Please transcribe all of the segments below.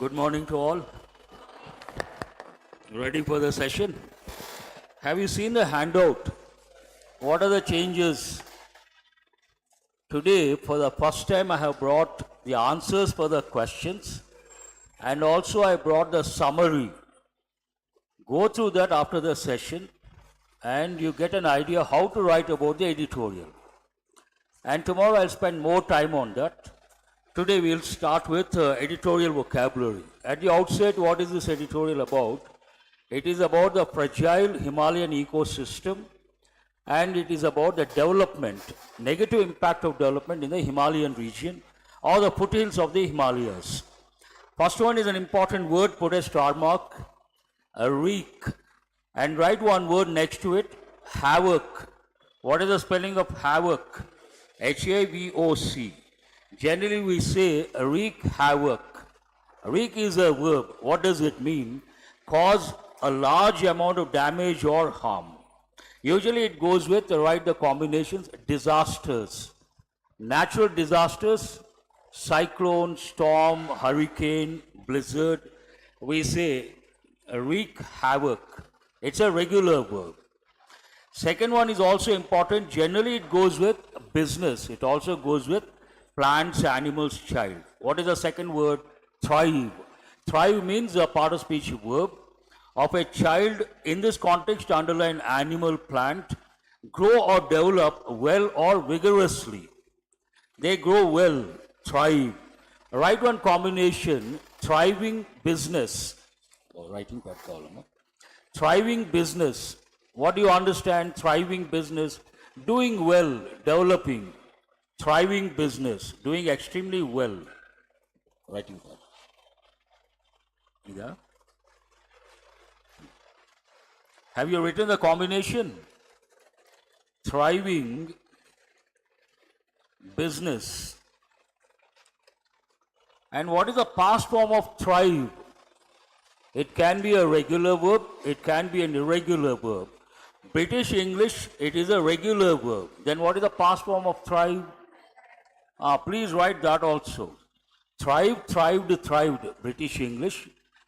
Good morning to all. Ready for the session? Have you seen the handout? What are the changes? Today, for the first time, I have brought the answers for the questions, and also I brought the summary. Go through that after the session and you get an idea how to write about the editorial. And tomorrow I'll spend more time on that. Today we'll start with editorial vocabulary. At the outset, what is this editorial about? It is about the fragile Himalayan ecosystem, and it is about the development, negative impact of development in the Himalayan region or the foothills of the Himalayas. First one is an important word, put a star mark, a reek, and write one word next to it, havoc. What is the spelling of havoc? H-A-V-O-C. Generally we say wreak havoc. Wreak is a verb. What does it mean? Cause a large amount of damage or harm. Usually it goes with, write the combinations, disasters. Natural disasters, cyclone, storm, hurricane, blizzard. We say wreak havoc. It's a regular verb. Second one is also important. Generally it goes with business. It also goes with plants, animals, child. What is the second word? Thrive. Thrive means a part of speech verb of a child. In this context, underline animal, plant, grow or develop well or vigorously. They grow well, thrive. Write one combination, thriving business. Writing that column. Thriving business. What do you understand? Thriving business. Doing well, developing. Thriving business, doing extremely well. Writing that. Yeah. Have you written the combination? Thriving business. And what is the past form of thrive? It can be a regular verb, it can be an irregular verb. British English, it is a regular verb. Then what is the past form of thrive? Please write that also. Thrive, thrived, thrived, British English.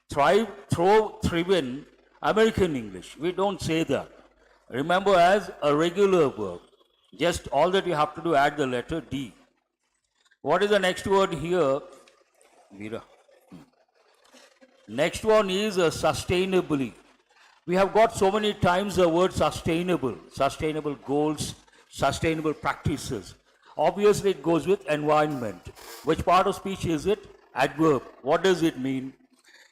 Thrive, throve, thriven, American English. We don't say that. Remember as a regular verb. Just all that you have to do, add the letter D. What is the next word here? Veera. Next one is sustainably. We have got so many times the word sustainable. Sustainable goals, sustainable practices. Obviously it goes with environment. Which part of speech is it? Adverb. What does it mean?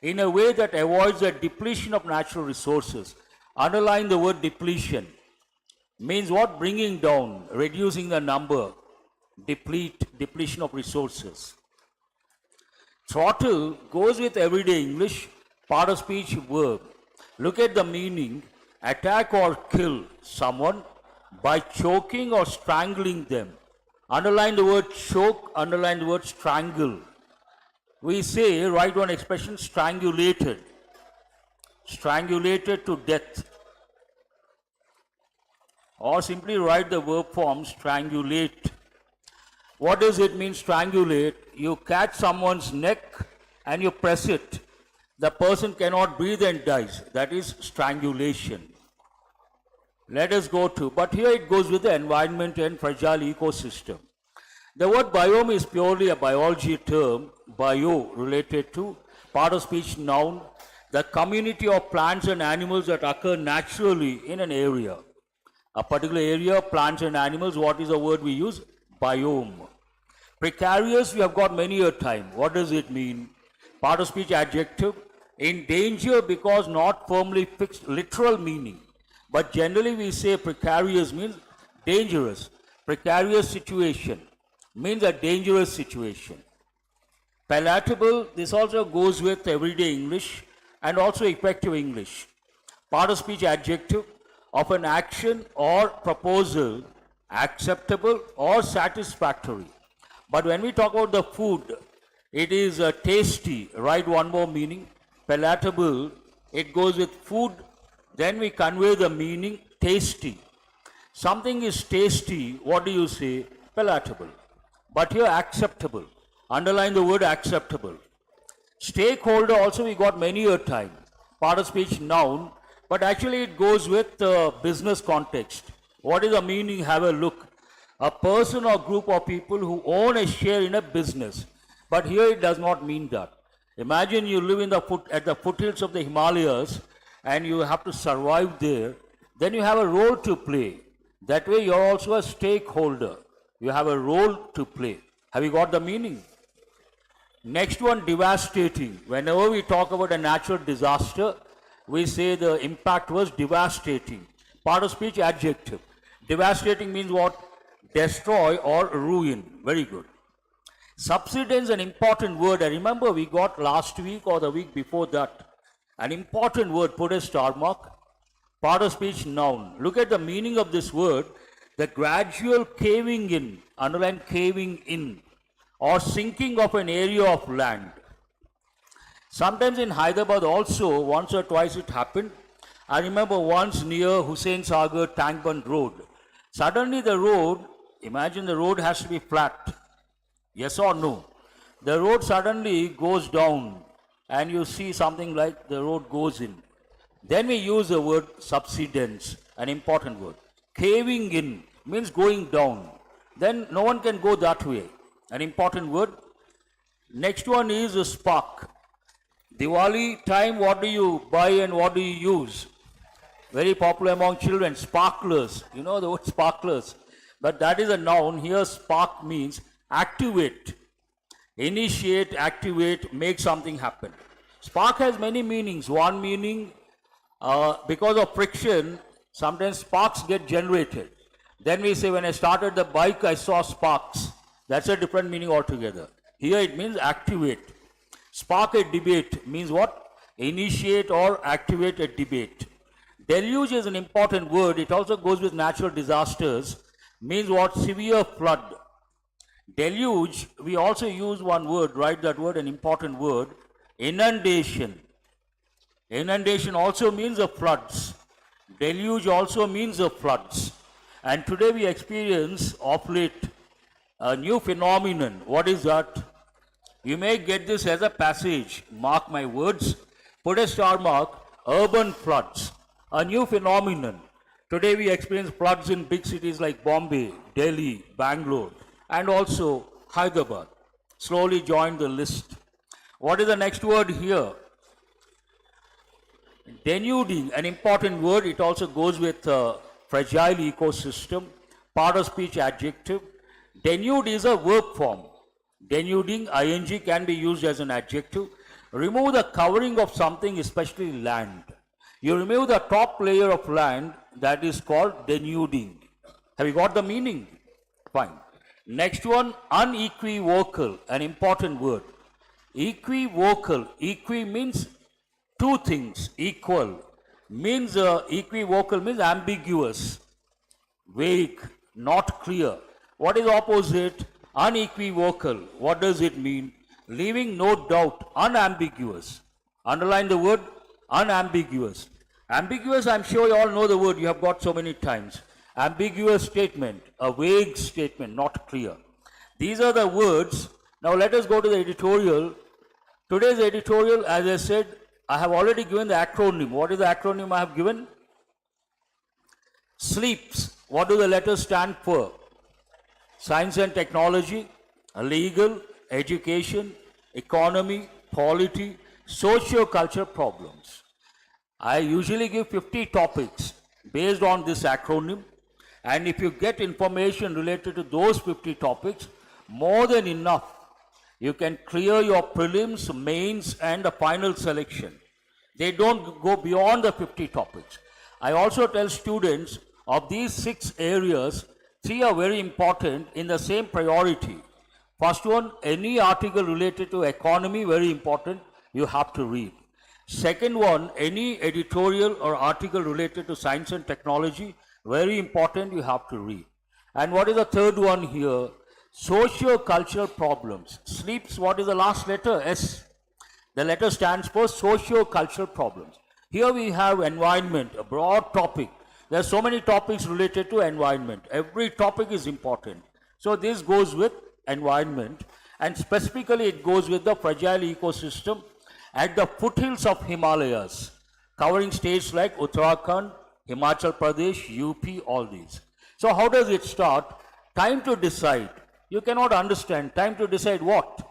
In a way that avoids the depletion of natural resources. Underline the word depletion. Means what? Bringing down, reducing the number, depletion of resources. Throttle goes with everyday English, part of speech verb. Look at the meaning. Attack or kill someone by choking or strangling them. Underline the word choke, underline the word strangle. We say, write one expression, strangulated. Strangulated to death. Or simply write the verb form, strangulate. What does it mean, strangulate? You catch someone's neck and you press it. The person cannot breathe and dies. That is strangulation. Let us go to, but here it goes with the environment and fragile ecosystem. The word biome is purely a biology term, bio related to part of speech noun, the community of plants and animals that occur naturally in an area. A particular area, plants and animals, what is the word we use? Biome. Precarious, we have got many a time. What does it mean? Part of speech adjective. In danger because not firmly fixed, literal meaning. But generally we say precarious means dangerous. Precarious situation means a dangerous situation. Palatable, this also goes with everyday English and also effective English. Part of speech adjective of an action or proposal, acceptable or satisfactory. But when we talk about the food, it is tasty. Write one more meaning. Palatable, it goes with food. Then we convey the meaning tasty. Something is tasty, what do you say? Palatable. But here acceptable. Underline the word acceptable. Stakeholder also we got many a time. Part of speech noun, but actually it goes with business context. What is the meaning? Have a look. A person or group of people who own a share in a business. But here it does not mean that. Imagine you live in at the foothills of the Himalayas and you have to survive there. Then you have a role to play. That way you are also a stakeholder. You have a role to play. Have you got the meaning? Next one, devastating. Whenever we talk about a natural disaster, we say the impact was devastating. Part of speech, adjective. Devastating means what? Destroy or ruin. Very good. Subsidence, an important word. I remember we got last week or the week before that. An important word, put a star mark. Part of speech, noun. Look at the meaning of this word. The gradual caving in, underline caving in, or sinking of an area of land. Sometimes in Hyderabad also, once or twice it happened. I remember once near Hussain Sagar Tankband Road. Suddenly the road, imagine the road has to be flat. Yes or no? The road suddenly goes down and you see something like the road goes in. Then we use the word subsidence, an important word. Caving in means going down. Then no one can go that way. An important word. Next one is a spark. Diwali time, what do you buy and what do you use? Very popular among children, sparklers. You know the word sparklers. But that is a noun. Here spark means activate. Initiate, activate, make something happen. Spark has many meanings. One meaning, because of friction, sometimes sparks get generated. Then we say, when I started the bike, I saw sparks. That's a different meaning altogether. Here it means activate. Spark a debate means what? Initiate or activate a debate. Deluge is an important word. It also goes with natural disasters. Means what? Severe flood. Deluge, we also use one word, write that word, an important word. Inundation. Inundation also means the floods. Deluge also means the floods. And today we experience of late a new phenomenon. What is that? You may get this as a passage. Mark my words. Put a star mark. Urban floods. A new phenomenon. Today we experience floods in big cities like Bombay, Delhi, Bangalore, and also Hyderabad. Slowly join the list. What is the next word here? Denuding, an important word. It also goes with fragile ecosystem. Part of speech, adjective. Denude is a verb form. Denuding, ing, can be used as an adjective. Remove the covering of something, especially land. You remove the top layer of land, that is called denuding. Have you got the meaning? Fine. Next one, unequivocal, an important word. Equivocal, equi means two things, equal. Means equivocal means ambiguous, vague, not clear. What is opposite? Unequivocal. What does it mean? Leaving no doubt, unambiguous. Underline the word unambiguous. Ambiguous, I'm sure you all know the word, you have got so many times. Ambiguous statement, a vague statement, not clear. These are the words. Now let us go to the editorial. Today's editorial, as I said, I have already given the acronym. What is the acronym I have given? SLEEPS. What do the letters stand for? Science and technology, legal, education, economy, polity, socio-cultural problems. I usually give 50 topics based on this acronym, and if you get information related to those 50 topics, more than enough. You can clear your prelims, mains, and the final selection. They don't go beyond the 50 topics. I also tell students of these 6 areas, 3 are very important in the same priority. First one, any article related to economy, very important, you have to read. Second one, any editorial or article related to science and technology, very important, you have to read. And what is the third one here? Socio-cultural problems. SLEEPS, what is the last letter? S. The letter stands for socio-cultural problems. Here we have environment, a broad topic. There are so many topics related to environment. Every topic is important. So this goes with environment, and specifically it goes with the fragile ecosystem at the foothills of Himalayas, covering states like Uttarakhand, Himachal Pradesh, UP, all these. So how does it start? Time to decide. You cannot understand. Time to decide what?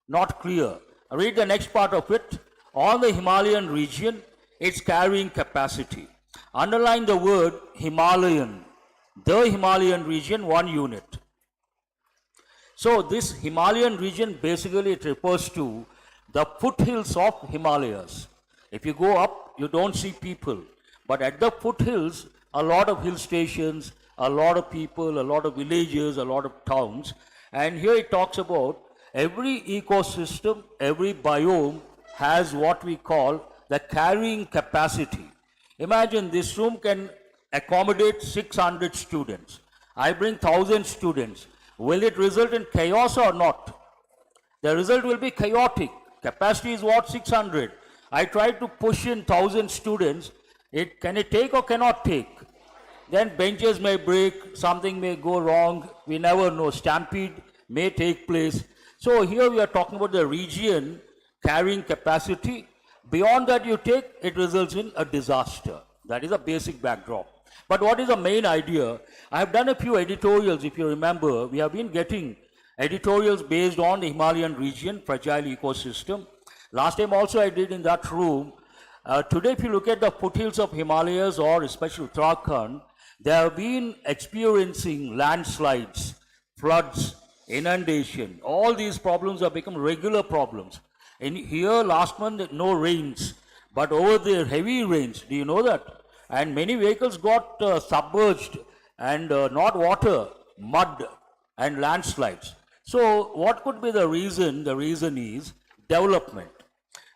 Not clear. Read the next part of it. On the Himalayan region, its carrying capacity. Underline the word Himalayan. The Himalayan region, 1 unit. So this Himalayan region, basically it refers to the foothills of Himalayas. If you go up, you don't see people. But at the foothills, a lot of hill stations, a lot of people, a lot of villages, a lot of towns. And here it talks about every ecosystem, every biome has what we call the carrying capacity. Imagine this room can accommodate 600 students. I bring 1,000 students. Will it result in chaos or not? The result will be chaotic. Capacity is what? 600. I try to push in 1,000 students. Can it take or cannot take? Then benches may break, something may go wrong. We never know. Stampede may take place. So here we are talking about the region carrying capacity. Beyond that you take, it results in a disaster. That is a basic backdrop. But what is the main idea? I have done a few editorials, if you remember. We have been getting editorials based on the Himalayan region, fragile ecosystem. Last time also I did in that room. Today if you look at the foothills of Himalayas or especially Uttarakhand, they have been experiencing landslides, floods, inundation. All these problems have become regular problems. In here last month no rains, but over there heavy rains. Do you know that? And many vehicles got submerged and not water, mud and landslides. So what could be the reason? The reason is development.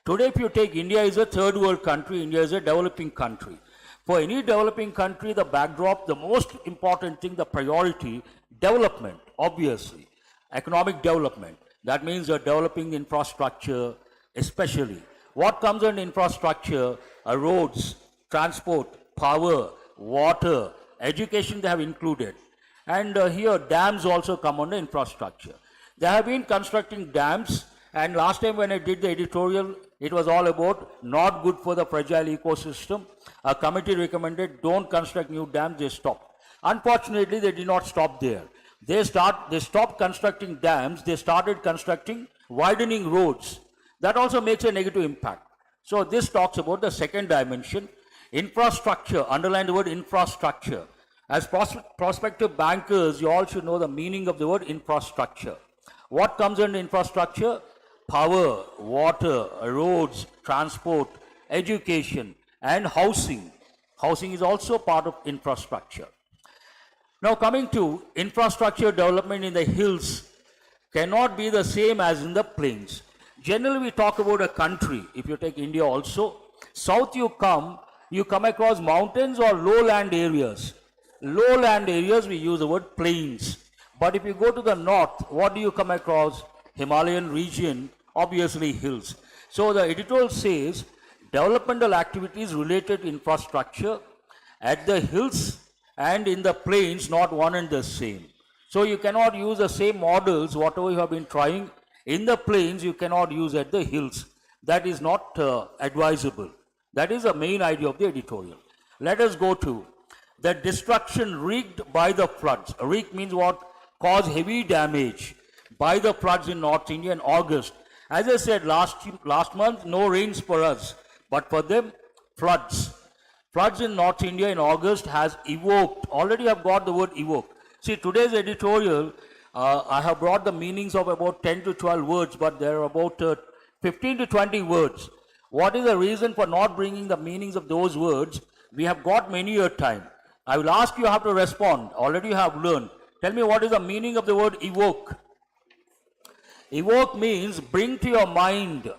Today if you take India is a third world country, India is a developing country. For any developing country, the backdrop, the most important thing, the priority, development, obviously. Economic development. That means you're developing infrastructure, especially. What comes under infrastructure are roads, transport, power, water, education they have included. And here dams also come under infrastructure. They have been constructing dams, and last time when I did the editorial, it was all about not good for the fragile ecosystem. A committee recommended don't construct new dams, they stopped. Unfortunately, they did not stop there. They stopped constructing dams, they started constructing widening roads. That also makes a negative impact. So this talks about the second dimension, infrastructure. Underline the word infrastructure. As prospective bankers, you all should know the meaning of the word infrastructure. What comes under infrastructure? Power, water, roads, transport, education, and housing. Housing is also part of infrastructure. Now coming to infrastructure development in the hills cannot be the same as in the plains. Generally we talk about a country. If you take India also, south you come across mountains or lowland areas. Lowland areas we use the word plains. But if you go to the north, what do you come across? Himalayan region, obviously hills. So the editorial says developmental activities related to infrastructure at the hills and in the plains, not one and the same. So you cannot use the same models, whatever you have been trying in the plains, you cannot use at the hills. That is not advisable. That is the main idea of the editorial. Let us go to the destruction wreaked by the floods. Wreak means what? Cause heavy damage by the floods in North India in August. As I said last month, no rains for us, but for them, floods. Floods in North India in August has evoked, already I've got the word evoke. See, today's editorial, I have brought the meanings of about 10 to 12 words, but there are about 15 to 20 words. What is the reason for not bringing the meanings of those words? We have got many a time. I will ask you how to respond. Already you have learned. Tell me what is the meaning of the word evoke. Evoke means bring to your mind.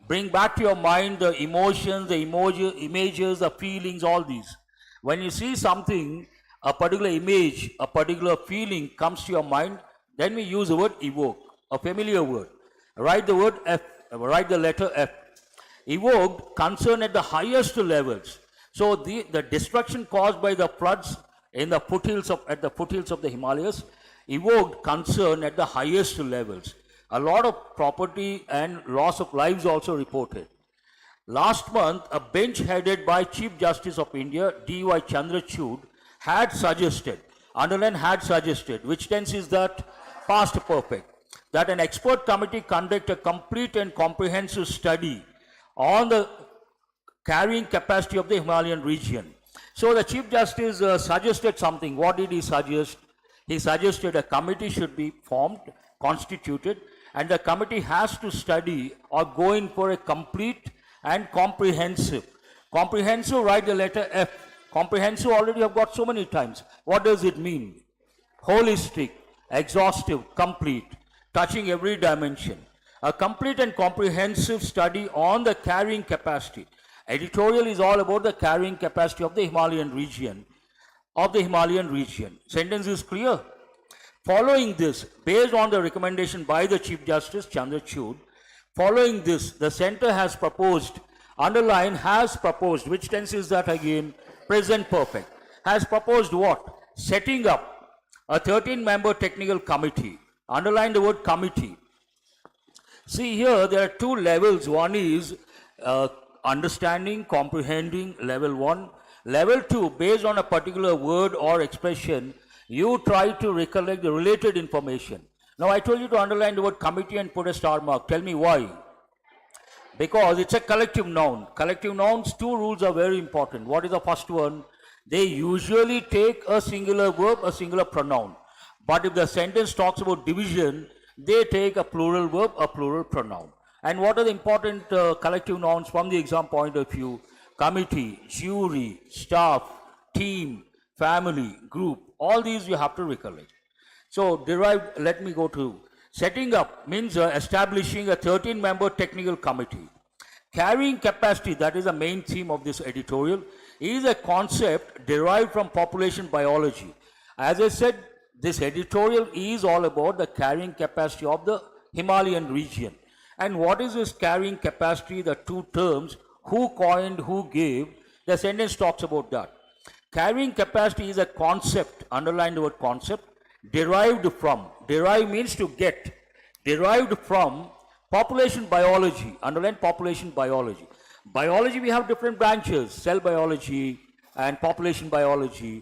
Bring back to your mind the emotions, the images, the feelings, all these. When you see something, a particular image, a particular feeling comes to your mind, then we use the word evoke, a familiar word. Write the word F, write the letter F. Evoked, concern at the highest levels. So the destruction caused by the floods in the foothills of the Himalayas evoked concern at the highest levels. A lot of property and loss of lives also reported. Last month, a bench headed by Chief Justice of India, D.Y. Chandrachud, had suggested, underline had suggested, which tense is that? Past perfect, that an expert committee conduct a complete and comprehensive study on the carrying capacity of the Himalayan region. So the Chief Justice suggested something. What did he suggest? He suggested a committee should be formed, constituted, and the committee has to study or go in for a complete and comprehensive. Comprehensive, write the letter F. Comprehensive already have got so many times. What does it mean? Holistic, exhaustive, complete, touching every dimension. A complete and comprehensive study on the carrying capacity. Editorial is all about the carrying capacity of the Himalayan region. Sentence is clear. Following this, based on the recommendation by the Chief Justice Chandrachud, following this, the center has proposed, underline has proposed, which tense is that again? Present perfect. Has proposed what? Setting up a 13-member technical committee. Underline the word committee. See here, there are two levels. One is understanding, comprehending, level 1. Level 2, based on a particular word or expression, you try to recollect the related information. Now I told you to underline the word committee and put a star mark. Tell me why. Because it's a collective noun. Collective nouns, two rules are very important. What is the first one? They usually take a singular verb, a singular pronoun. But if the sentence talks about division, they take a plural verb, a plural pronoun. And what are the important collective nouns from the exam point of view? Committee, jury, staff, team, family, group. All these you have to recollect. So derived, let me go to setting up means establishing a 13-member technical committee. Carrying capacity, that is the main theme of this editorial, is a concept derived from population biology. As I said, this editorial is all about the carrying capacity of the Himalayan region. And what is this carrying capacity? The two terms, who coined, who gave, the sentence talks about that. Carrying capacity is a concept, underline the word concept, derived from, derive means to get, derived from population biology, underline population biology. Biology, we have different branches, cell biology and population biology.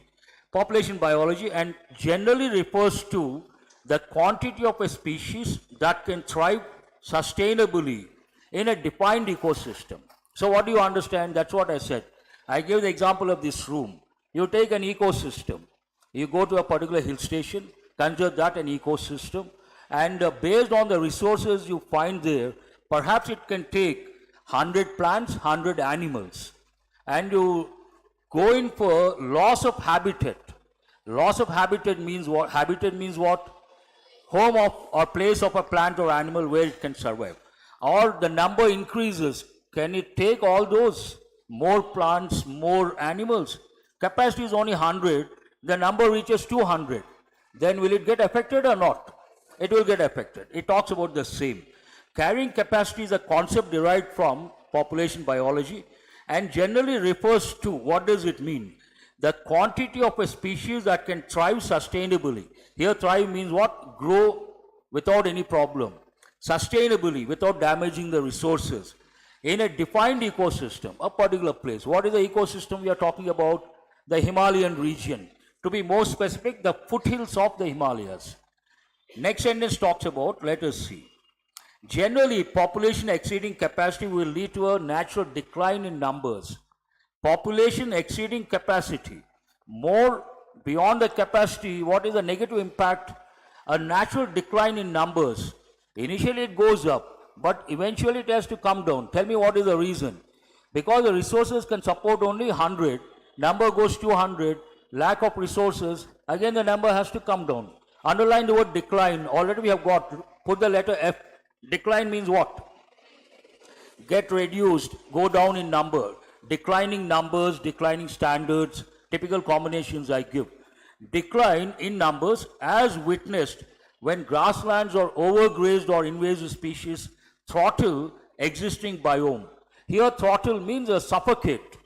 Population biology and generally refers to the quantity of a species that can thrive sustainably in a defined ecosystem. So what do you understand? That's what I said. I gave the example of this room. You take an ecosystem. You go to a particular hill station, consider that an ecosystem, and based on the resources you find there, perhaps it can take 100 plants, 100 animals, and you go in for loss of habitat. Loss of habitat means what? Habitat means what? Home of or place of a plant or animal where it can survive. Or the number increases. Can it take all those? More plants, more animals. Capacity is only 100. The number reaches 200. Then will it get affected or not? It will get affected. It talks about the same. Carrying capacity is a concept derived from population biology and generally refers to, what does it mean? The quantity of a species that can thrive sustainably. Here thrive means what? Grow without any problem. Sustainably, without damaging the resources. In a defined ecosystem, a particular place. What is the ecosystem we are talking about? The Himalayan region. To be more specific, the foothills of the Himalayas. Next sentence talks about, let us see. Generally, population exceeding capacity will lead to a natural decline in numbers. Population exceeding capacity. More beyond the capacity, what is the negative impact? A natural decline in numbers. Initially it goes up, but eventually it has to come down. Tell me what is the reason? Because the resources can support only 100, number goes to 100, lack of resources, again the number has to come down. Underline the word decline. Already we have got, put the letter F. Decline means what? Get reduced, go down in number. Declining numbers, declining standards, typical combinations I give. Decline in numbers as witnessed when grasslands or overgrazed or invasive species throttle existing biome. Here throttle means a suffocate,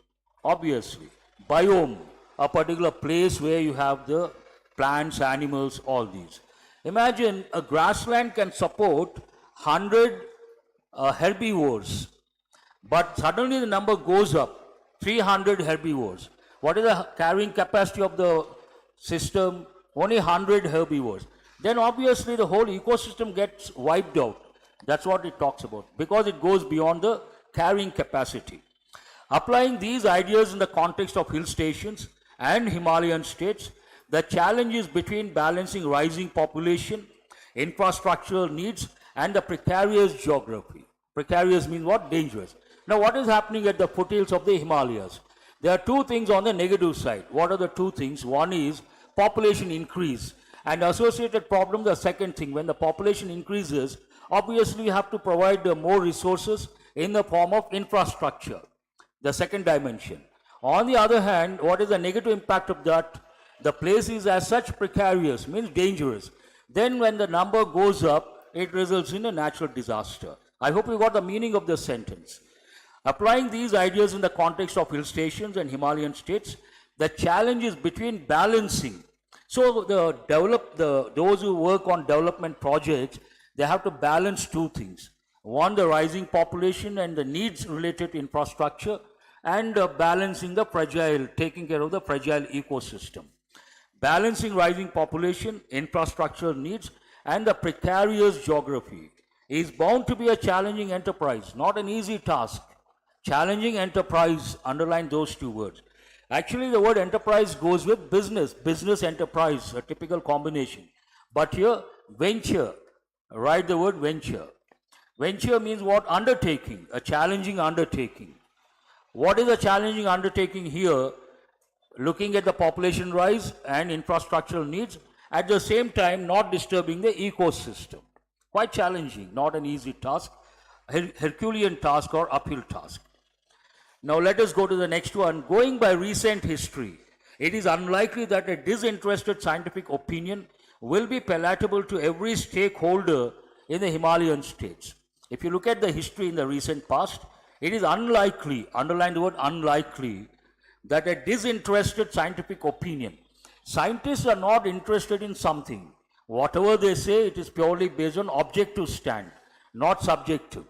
obviously. Biome, a particular place where you have the plants, animals, all these. Imagine a grassland can support 100 herbivores, But suddenly the number goes up, 300 herbivores. What is the carrying capacity of the system? Only 100 herbivores. Then obviously the whole ecosystem gets wiped out. That's what it talks about, because it goes beyond the carrying capacity. Applying these ideas in the context of hill stations and Himalayan states, the challenge is between balancing rising population, infrastructural needs, and the precarious geography. Precarious means what? Dangerous. Now what is happening at the foothills of the Himalayas? There are two things on the negative side. What are the two things? One is population increase, and associated problem, the second thing. When the population increases, obviously you have to provide more resources in the form of infrastructure, the second dimension. On the other hand, what is the negative impact of that? The place is as such precarious, means dangerous. Then when the number goes up, it results in a natural disaster. I hope you got the meaning of the sentence. Applying these ideas in the context of hill stations and Himalayan states, the challenge is between balancing. So those who work on development projects, they have to balance two things. One, the rising population and the needs related to infrastructure, and balancing the fragile, taking care of the fragile ecosystem. Balancing rising population, infrastructural needs, and the precarious geography is bound to be a challenging enterprise, not an easy task. Challenging enterprise, underline those two words. Actually, the word enterprise goes with business, business enterprise, a typical combination. But here, venture, write the word venture. Venture means what? Undertaking, a challenging undertaking. What is a challenging undertaking here? Looking at the population rise and infrastructural needs, at the same time not disturbing the ecosystem. Quite challenging, not an easy task, Herculean task or uphill task. Now let us go to the next one. Going by recent history, it is unlikely that a disinterested scientific opinion will be palatable to every stakeholder in the Himalayan states. If you look at the history in the recent past, it is unlikely, underline the word unlikely, that a disinterested scientific opinion. Scientists are not interested in something. Whatever they say, it is purely based on objective stand, not subjective.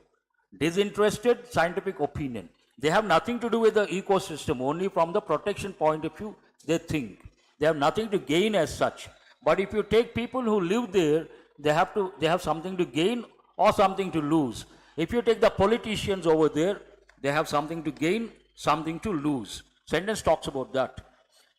Disinterested scientific opinion. They have nothing to do with the ecosystem, only from the protection point of view they think. They have nothing to gain as such. But if you take people who live there, they have something to gain or something to lose. If you take the politicians over there, they have something to gain, something to lose. Sentence talks about that.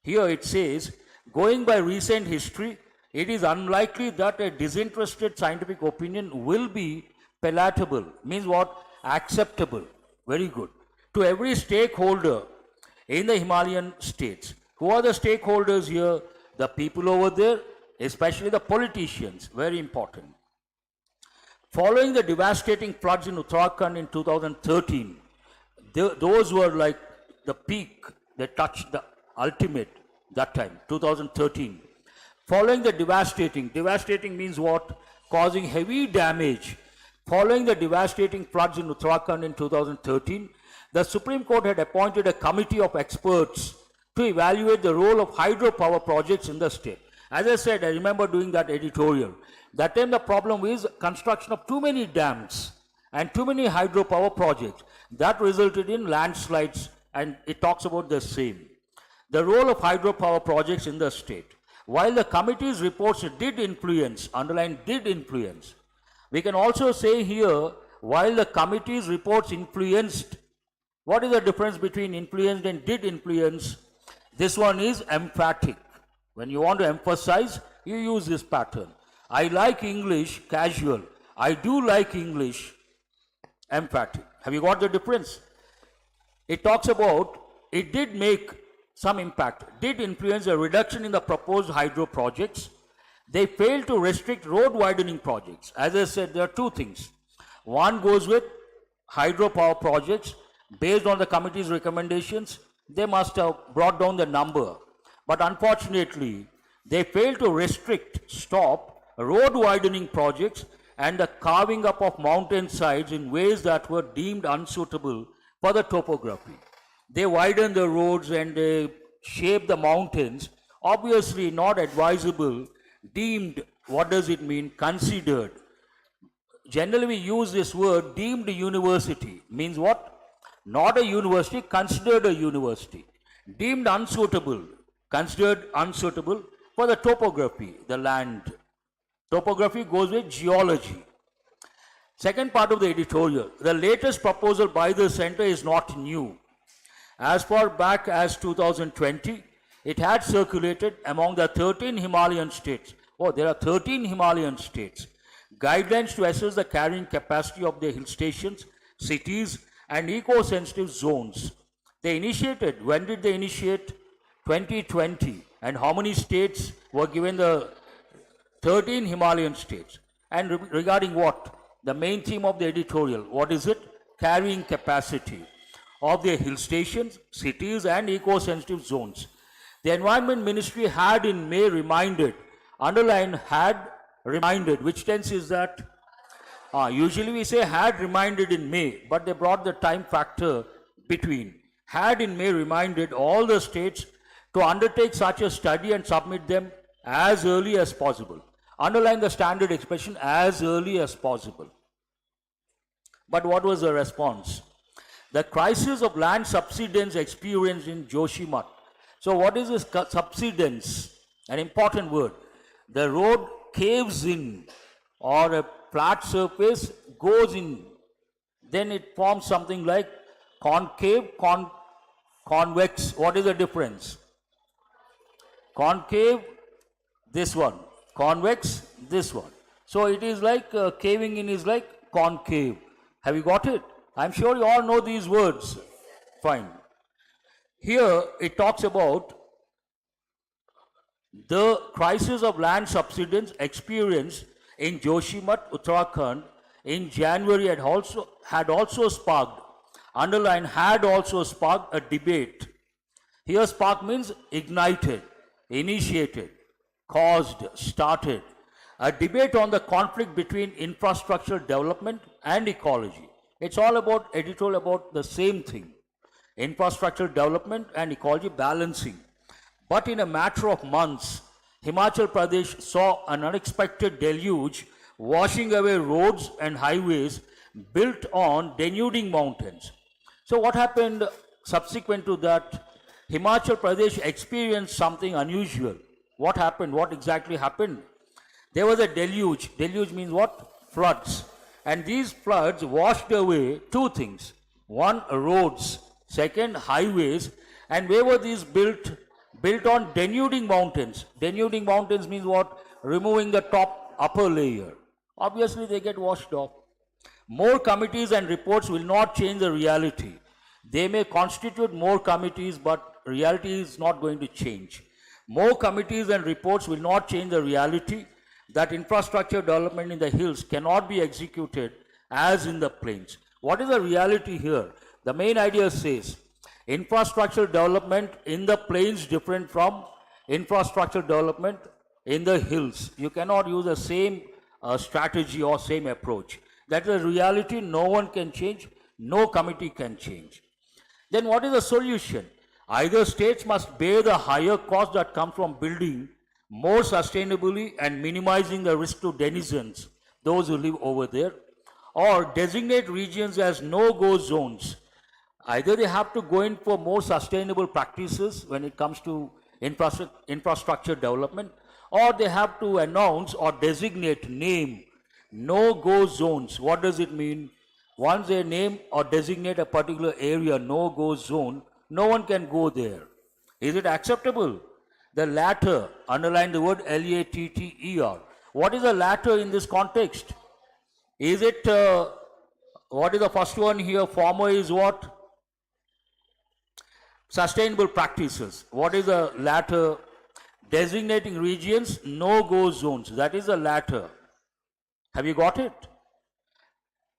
Here it says, going by recent history, it is unlikely that a disinterested scientific opinion will be palatable. Means what? Acceptable. Very good. To every stakeholder in the Himalayan states. Who are the stakeholders here? The people over there, especially the politicians. Very important. Following the devastating floods in Uttarakhand in 2013, those were like the peak. They touched the ultimate that time, 2013. Following the devastating means what? Causing heavy damage. Following the devastating floods in Uttarakhand in 2013, the Supreme Court had appointed a committee of experts to evaluate the role of hydropower projects in the state. As I said, I remember doing that editorial. That time the problem is construction of too many dams and too many hydropower projects. That resulted in landslides, and it talks about the same. The role of hydropower projects in the state. While the committee's reports did influence, underline did influence, we can also say here, while the committee's reports influenced, what is the difference between influenced and did influence? This one is emphatic. When you want to emphasize, you use this pattern. I like English, casual. I do like English, emphatic. Have you got the difference? It talks about, it did make some impact, did influence a reduction in the proposed hydro projects. They failed to restrict road widening projects. As I said, there are two things. One goes with hydropower projects. Based on the committee's recommendations, they must have brought down the number. But unfortunately, they failed to stop road widening projects and the carving up of mountain sides in ways that were deemed unsuitable for the topography. They widened the roads and they shaped the mountains, obviously not advisable, deemed, what does it mean? Considered. Generally we use this word deemed university, means what? Not a university, considered a university. Deemed unsuitable, considered unsuitable for the topography, the land. Topography goes with geology. Second part of the editorial, the latest proposal by the center is not new. As far back as 2020, it had circulated among the 13 Himalayan states. Oh, there are 13 Himalayan states. Guidelines to assess the carrying capacity of the hill stations, cities, and eco-sensitive zones. They initiated, when did they initiate? 2020. And how many states were given the 13 Himalayan states? And regarding what? The main theme of the editorial, what is it? Carrying capacity of the hill stations, cities, and eco-sensitive zones. The Environment Ministry had in May reminded, underline had reminded, which tense is that? Usually we say had reminded in May, but they brought the time factor between. Had in May reminded all the states to undertake such a study and submit them as early as possible. Underline the standard expression, as early as possible. But what was the response? The crisis of land subsidence experienced in Joshimath. So what is this subsidence? An important word. The road caves in, or a flat surface goes in. Then it forms something like concave, convex. What is the difference? Concave, this one. Convex, this one. So it is like caving in is like concave. Have you got it? I'm sure you all know these words. Fine. Here it talks about the crisis of land subsidence experienced in Joshimath, Uttarakhand in January had also sparked, underline had also sparked a debate. Here spark means ignited, initiated, caused, started. A debate on the conflict between infrastructure development and ecology. It's all about, editorial about the same thing. Infrastructure development and ecology balancing. But in a matter of months, Himachal Pradesh saw an unexpected deluge washing away roads and highways built on denuding mountains. So what happened subsequent to that? Himachal Pradesh experienced something unusual. What happened? What exactly happened? There was a deluge. Deluge means what? Floods. And these floods washed away two things. One, roads. Second, highways. And where were these built? Built on denuding mountains. Denuding mountains means what? Removing the top upper layer. Obviously they get washed off. More committees and reports will not change the reality. They may constitute more committees, but reality is not going to change. More committees and reports will not change the reality that infrastructure development in the hills cannot be executed as in the plains. What is the reality here? The main idea says, infrastructure development in the plains different from infrastructure development in the hills. You cannot use the same strategy or same approach. That is a reality no one can change, no committee can change. Then what is the solution? Either states must bear the higher cost that comes from building more sustainably and minimizing the risk to denizens, those who live over there, or designate regions as no-go zones. Either they have to go in for more sustainable practices when it comes to infrastructure development, or they have to announce or designate, name no-go zones. What does it mean? Once they name or designate a particular area, no-go zone, no one can go there. Is it acceptable? The latter, underline the word L-A-T-T-E-R. What is the latter in this context? Is it, what is the first one here? Former is what? Sustainable practices. What is the latter? Designating regions, no-go zones. That is the latter. Have you got it?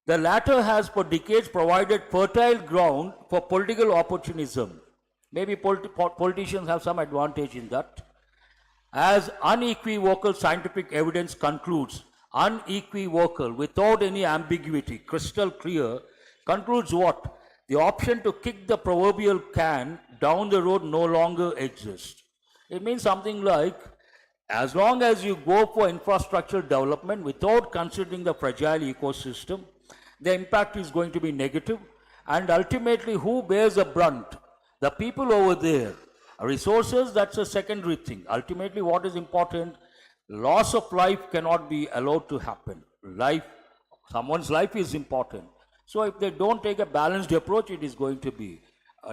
The latter has for decades provided fertile ground for political opportunism. Maybe politicians have some advantage in that. As unequivocal scientific evidence concludes, unequivocal, without any ambiguity, crystal clear, concludes what? The option to kick the proverbial can down the road no longer exists. It means something like, as long as you go for infrastructure development without considering the fragile ecosystem, the impact is going to be negative. And ultimately, who bears the brunt? The people over there. Resources, that's a secondary thing. Ultimately, what is important? Loss of life cannot be allowed to happen. Someone's life is important. So if they don't take a balanced approach, it is going to be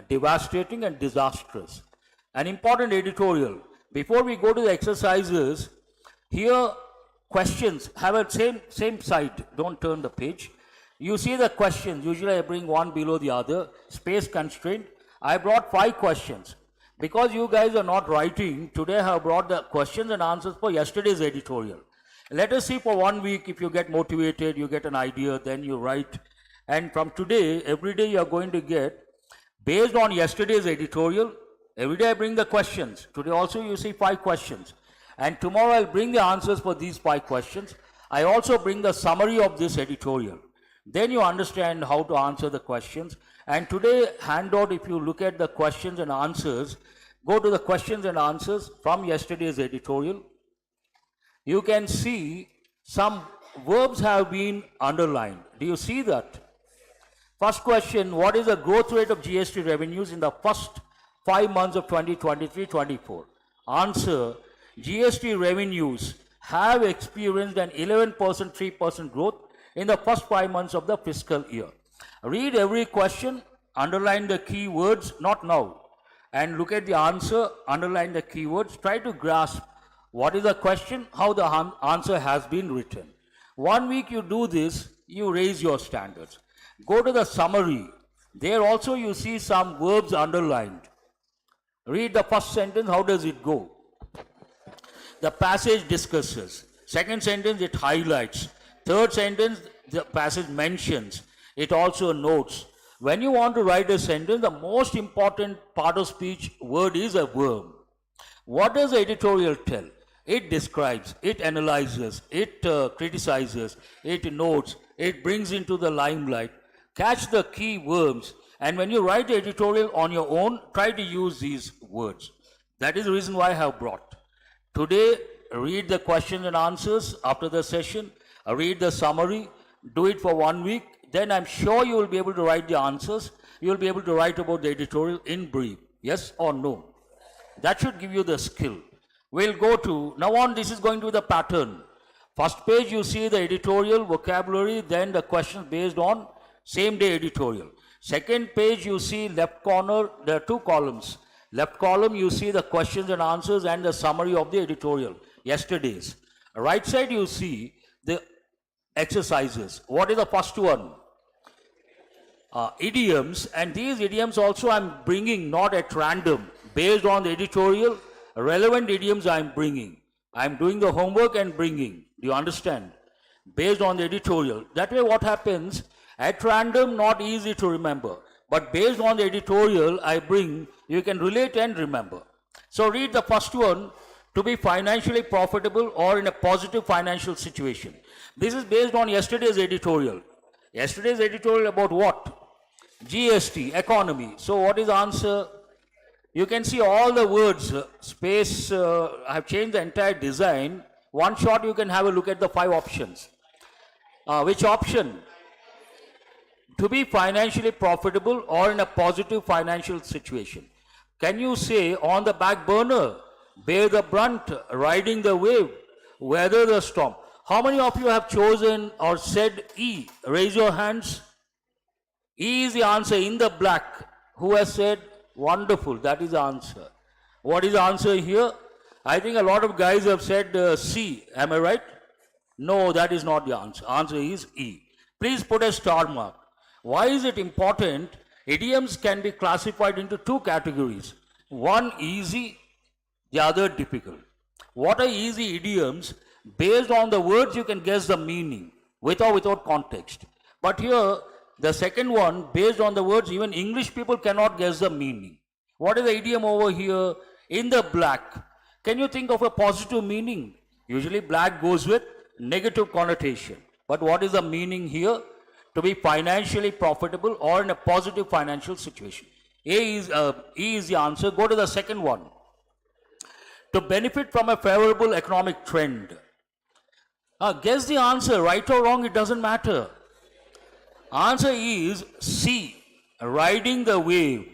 devastating and disastrous. An important editorial. Before we go to the exercises, here questions have a same side. Don't turn the page. You see the questions. Usually I bring one below the other. Space constraint. I brought 5 questions. Because you guys are not writing, today I have brought the questions and answers for yesterday's editorial. Let us see for 1 week, if you get motivated, you get an idea, then you write. And from today, every day you are going to get, based on yesterday's editorial, every day I bring the questions. Today also you see 5 questions. And tomorrow I'll bring the answers for these 5 questions. I also bring the summary of this editorial. Then you understand how to answer the questions. And today handout, if you look at the questions and answers, go to the questions and answers from yesterday's editorial. You can see some verbs have been underlined. Do you see that? First question, what is the growth rate of GST revenues in the first 5 months of 2023-24? Answer, GST revenues have experienced an 11%, 3% growth in the first 5 months of the fiscal year. Read every question, underline the key words, not now, and look at the answer, underline the key words, try to grasp what is the question, how the answer has been written. 1 week you do this, you raise your standards. Go to the summary. There also you see some verbs underlined. Read the first sentence, how does it go? The passage discusses. Second sentence, it highlights. Third sentence, the passage mentions. It also notes. When you want to write a sentence, the most important part of speech word is a verb. What does the editorial tell? It describes, it analyzes, it criticizes, it notes, it brings into the limelight. Catch the key verbs, and when you write the editorial on your own, try to use these words. That is the reason why I have brought. Today, read the questions and answers after the session, read the summary, do it for 1 week, then I'm sure you will be able to write the answers. You will be able to write about the editorial in brief. Yes or no? That should give you the skill. We'll go to, now on, this is going to be the pattern. First page you see the editorial, vocabulary, then the questions based on same day editorial. Second page you see left corner, there are 2 columns. Left column you see the questions and answers and the summary of the editorial, yesterday's. Right side you see the exercises. What is the first one? Idioms, and these idioms also I'm bringing not at random. Based on the editorial, relevant idioms I'm bringing. I'm doing the homework and bringing. Do you understand? Based on the editorial. That way what happens, at random not easy to remember. But based on the editorial I bring, you can relate and remember. So read the first one, to be financially profitable or in a positive financial situation. This is based on yesterday's editorial. Yesterday's editorial about what? GST, economy. So what is the answer? You can see all the words, space, I have changed the entire design. One shot you can have a look at the 5 options. Which option? To be financially profitable or in a positive financial situation. Can you say on the back burner, bear the brunt, riding the wave, weather the storm? How many of you have chosen or said E? Raise your hands. E is the answer in the black. Who has said? Wonderful, that is the answer. What is the answer here? I think a lot of guys have said C. Am I right? No, that is not the answer. Answer is E. Please put a star mark. Why is it important? Idioms can be classified into 2 categories. One easy, the other difficult. What are easy idioms? Based on the words you can guess the meaning, with or without context. But here, the second one, based on the words, even English people cannot guess the meaning. What is the idiom over here? In the black. Can you think of a positive meaning? Usually black goes with negative connotation. But what is the meaning here? To be financially profitable or in a positive financial situation. E is the answer. Go to the second one. To benefit from a favorable economic trend. Guess the answer, right or wrong, it doesn't matter. Answer is C. riding the wave.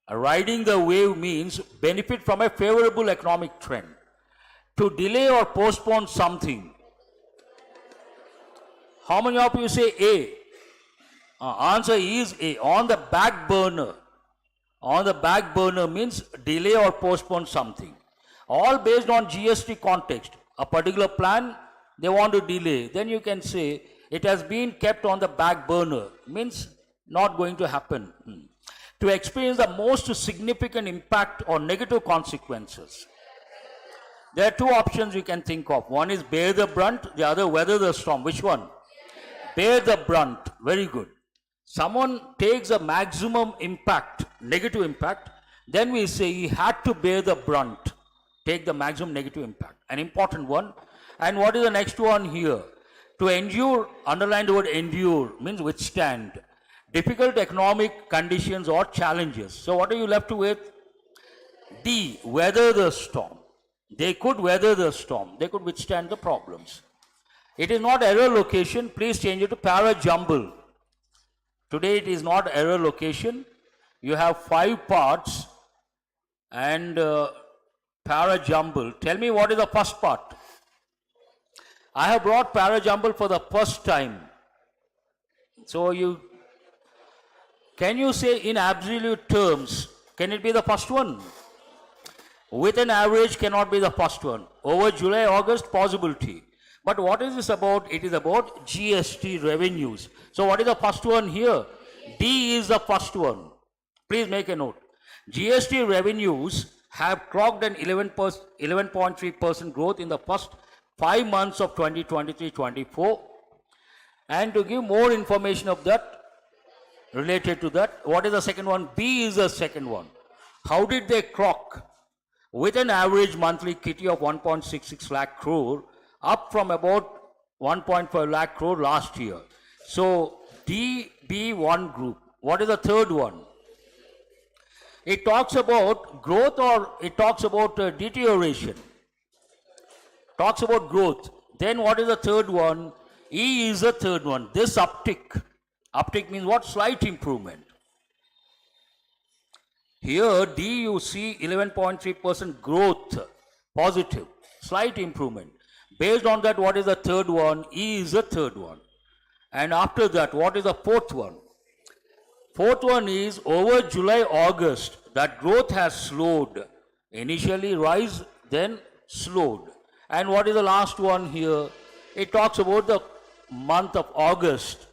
Riding the wave means benefit from a favorable economic trend. To delay or postpone something. How many of you say A? Answer is A. On the back burner. On the back burner means delay or postpone something. All based on GST context. A particular plan, they want to delay. Then you can say it has been kept on the back burner. Means not going to happen. To experience the most significant impact or negative consequences. There are two options you can think of. One is bear the brunt, the other weather the storm. Which one? Bear the brunt. Very good. Someone takes a maximum impact, negative impact, then we say he had to bear the brunt. Take the maximum negative impact. An important one. And what is the next one here? To endure, underline the word endure, means withstand difficult economic conditions or challenges. So what are you left with? D, weather the storm. They could weather the storm. They could withstand the problems. It is not error location. Please change it to para jumble. Today it is not error location. You have 5 parts and para jumble. Tell me what is the first part. I have brought para jumble for the first time. So can you say in absolute terms, can it be the first one? With an average cannot be the first one. Over July, August, possibility. But what is this about? It is about GST revenues. So what is the first one here? D is the first one. Please make a note. GST revenues have clocked an 11.3% growth in the first 5 months of 2023-24. And to give more information of that, related to that, what is the second one? B is the second one. How did they clock? With an average monthly kitty of 1.66 lakh crore, up from about 1.5 lakh crore last year. So DB1 group. What is the third one? It talks about growth or it talks about deterioration. Talks about growth. Then what is the third one? E is the third one. This uptick. Uptick means what? Slight improvement. Here D you see 11.3% growth. Positive. Slight improvement. Based on that, what is the third one? E is the third one. And after that, what is the fourth one? Fourth one is over July, August, that growth has slowed. Initially rise, then slowed. And what is the last one here? It talks about the month of August.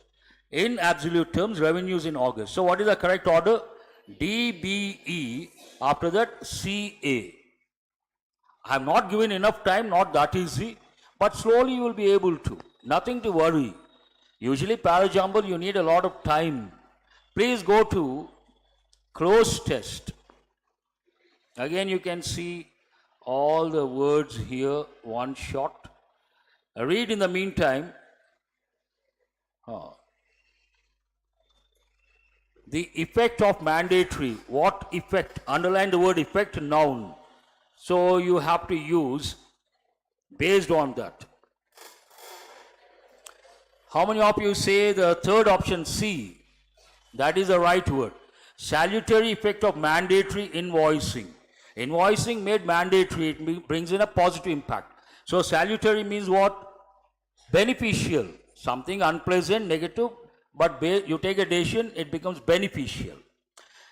In absolute terms, revenues in August. So what is the correct order? D, B, E. After that, C, A. I have not given enough time, not that easy. But slowly you will be able to. Nothing to worry. Usually parajumble you need a lot of time. Please go to close test. Again you can see all the words here, one shot. Read in the meantime. The effect of mandatory. What effect? Underline the word effect, noun. So you have to use based on that. How many of you say the third option C? That is the right word. Salutary effect of mandatory invoicing. Invoicing made mandatory, it brings in a positive impact. So salutary means what? Beneficial. Something unpleasant, negative, but you take a decision, it becomes beneficial.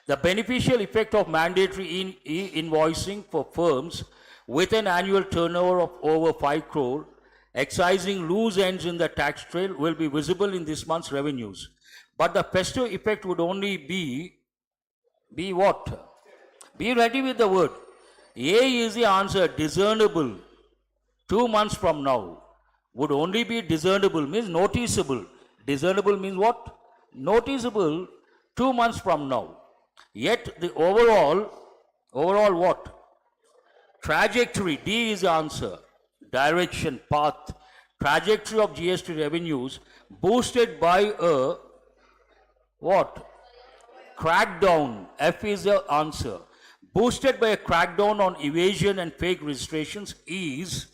The beneficial effect of mandatory invoicing for firms with an annual turnover of over 5 crore, excising loose ends in the tax trail will be visible in this month's revenues. But the festive effect would only be what? Be ready with the word. A is the answer, discernible. 2 months from now. Would only be discernible, means noticeable. Discernible means what? Noticeable 2 months from now. Yet the overall what? Trajectory, D is the answer. Direction, path, trajectory of GST revenues boosted by a what? Crackdown, F is the answer. Boosted by a crackdown on evasion and fake registrations is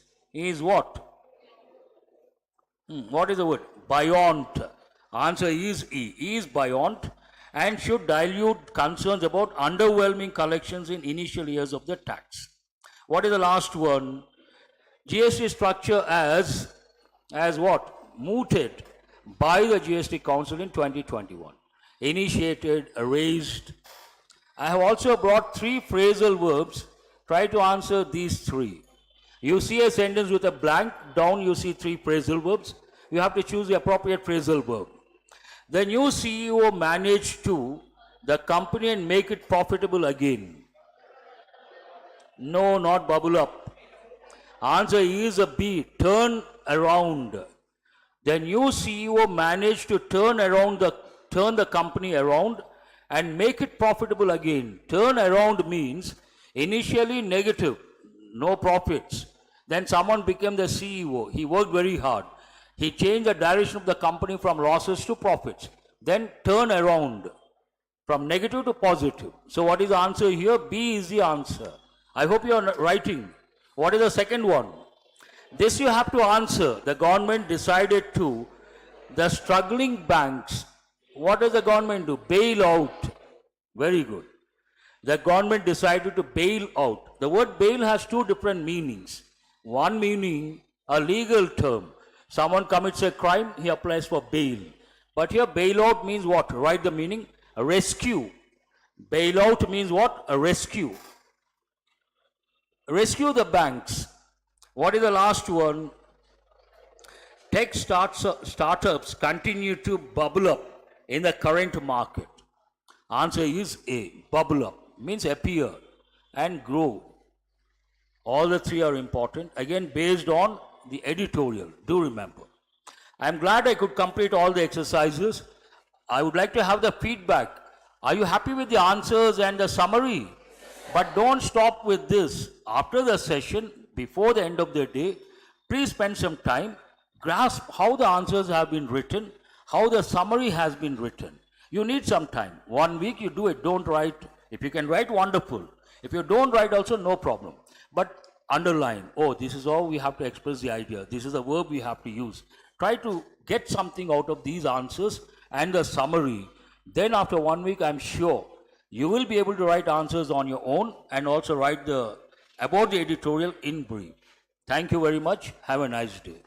what? What is the word? Buoyant. Answer is E. E is buoyant. and should dilute concerns about underwhelming collections in initial years of the tax. What is the last one? GST structure as what? Mooted by the GST Council in 2021. Initiated, erased. I have also brought 3 phrasal verbs. Try to answer these 3. You see a sentence with a blank, down you see 3 phrasal verbs. You have to choose the appropriate phrasal verb. The new CEO managed to the company and make it profitable again. No, not bubble up. Answer is a B, turn around. The new CEO managed to turn the company around and make it profitable again. Turn around means initially negative, no profits. Then someone became the CEO. He worked very hard. He changed the direction of the company from losses to profits. Then turn around from negative to positive. So what is the answer here? B is the answer. I hope you are writing. What is the second one? This you have to answer. The government decided to, the struggling banks, what does the government do? Bail out. Very good. The government decided to bail out. The word bail has 2 different meanings. One meaning, a legal term. Someone commits a crime, he applies for bail. But here bailout means what? Write the meaning. A rescue. Bailout means what? A rescue. Rescue the banks. What is the last one? Tech startups continue to bubble up in the current market. Answer is A. Bubble up means appear and grow. All the 3 are important. Again, based on the editorial. Do remember. I am glad I could complete all the exercises. I would like to have the feedback. Are you happy with the answers and the summary? But don't stop with this. After the session, before the end of the day, please spend some time, grasp how the answers have been written, how the summary has been written. You need some time. 1 week you do it, don't write. If you can write, wonderful. If you don't write also, no problem. But underline, oh, this is how we have to express the idea. This is the verb we have to use. Try to get something out of these answers and the summary. Then after 1 week, I'm sure you will be able to write answers on your own and also write about the editorial in brief. Thank you very much. Have a nice day.